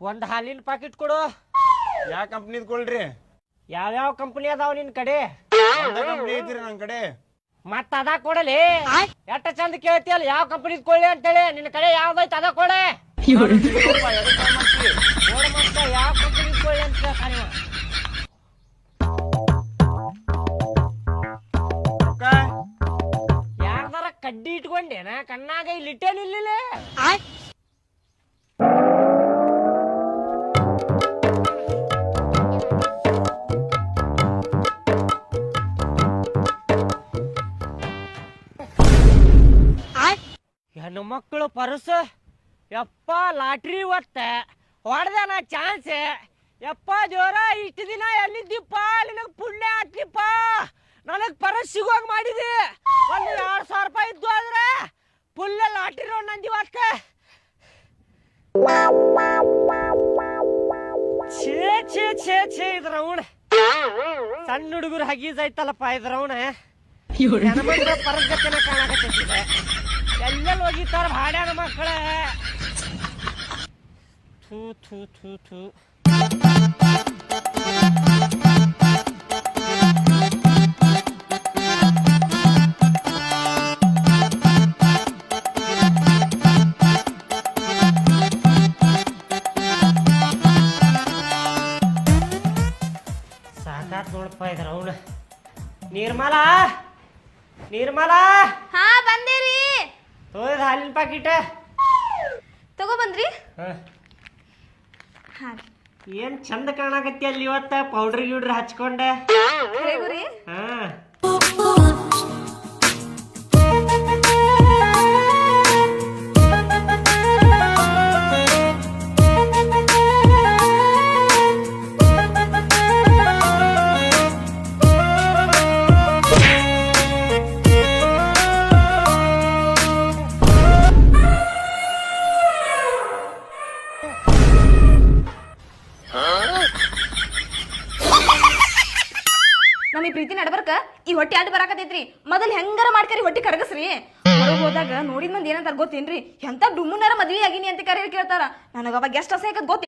ಒಂದು ಹಾಲಿನ ಪ್ಯಾಕೆಟ್ ಕೊಡು. ಯಾವ ಕಂಪ್ನಿದ್ ಕೊಡ್ರಿ? ಯಾವ್ಯಾವ ಕಂಪನಿ ಅದಾವ ನಿನ್ ಕಡೆ? ಕಂಪ್ನಿ ಐತ್ರಿ ನನ್ ಕಡೆ. ಮತ್ತ ಅದ ಕೊಡಲಿ. ಎಷ್ಟ ಚಂದ ಕೇಳ್ತಿಯಲ್ಲ ಯಾವ ಕಂಪನಿದ್ ಕೊಳ್ಳಿ ಅಂತೇಳಿ. ನಿನ್ನ ಕಡೆ ಯಾವ್ದೈತೆ ಅದ ಕೊಡೆ. ನೋಡ ಮತ್ತ ಯಾವ ಕಂಪನಿದ್ ಕೊಳ್ಳಿ ಅಂತ ಕೇಳ್ತಾನೆ. ಯಾರ್ದಾರ ಕಡ್ಡಿ ಇಟ್ಕೊಂಡೇನ ಕಣ್ಣಾಗ ಇಲ್ಲಿ ಇಟ್ಟೇನಿಲ್ಲ. ಹೆಣ್ಣು ಮಕ್ಕಳು ಪರ್ಸ್ ಯಪ್ಪ ಲಾಟ್ರಿ ಒತ್ತ ಹೊಡೆದ ನಾ ಚಾನ್ಸ್. ಯಪ್ಪ ಜೋರ ಇಷ್ಟು ದಿನ ಎಲ್ಲಿದ್ದೀಪ್ಪ? ನಿನಗೆ ಪುಣ್ಯ ಹಾಕ್ಲಿಪ್ಪ. ನನಗೆ ಪರ್ಸ್ ಸಿಗೋಂಗ ಮಾಡಿದಿ. ಒಂದು 2,000 ರೂಪಾಯಿ ಇದ್ದು ಆದ್ರೆ ಫುಲ್ ಲಾಟ್ರಿ ರೋಡ್ ನಂದಿ ಒತ್ತ. ಛೇ ಛೇ ಛೇ ಛೇ ಇದ್ರವಣ ಸಣ್ಣ ಹುಡುಗರು ಹಗೀಜೈತಲ್ಲಪ್ಪ ಇದ್ರವಣ. ಜನಮಂದ್ರ ಪರ್ಸ್ ಜೊತೆನ ಕಾಣಕತ್ತಿದೆ. ಎಲ್ಲೆಲ್ಲಿ ಹೋಗಿತ್ತಾರ ಹಾಡ್ಯಾನ ಮಕ್ಕಳ. ಥೂ ಥೂ ಥೂ ಥೂ. ಸಾಕಾತ್ ನೋಡಪ್ಪ ಇದ್ರ ಅವಳು. ನಿರ್ಮಲಾ ನಿರ್ಮಲಾ. ಹಾ ಬಂದೇರಿ. ತೋರಿದ ಹಾಲಿನ ಪ್ಯಾಕೆಟ್ ತಗೋ ಬಂದ್ರಿ. ಏನ್ ಚಂದ ಕಾಣಕತ್ತಿ ಅಲ್ಲಿ ಇವತ್ತ. ಪೌಡ್ರ್ ಗಿಡ್ರ್ ಹಚ್ಕೊಂಡೆ. ಹಾ ನಮ್ ಪ್ರೀತಿ ನಡ್ಬರ್ಕ ಈ ಹೊಟ್ಟಿ ಅಡ್ಡ ಬರಾಕತೈತ್ರಿ. ಮೊದಲ್ ಹೆಂಗಾರ ಮಾಡ್ಕರಿ ಹೊಟ್ಟಿ ಕರಗಸ್ರಿ. ಹೊರಗ್ ಹೋದಾಗ ನೋಡಿದ ಮಂದಿ ಏನಂತಾರ ಗೊತ್ತೇನ್ರಿ? ಎಂತ ಡುಮ್ಮನಾರ ಮದ್ವಿ ಆಗಿನಿ ಅಂತ ಕರೆ ಕೇಳ್ತಾರ. ನನಗ ಅವಾಗ ಎಷ್ಟು ಅಸಹ್ಯ ಗೊತ್ತ.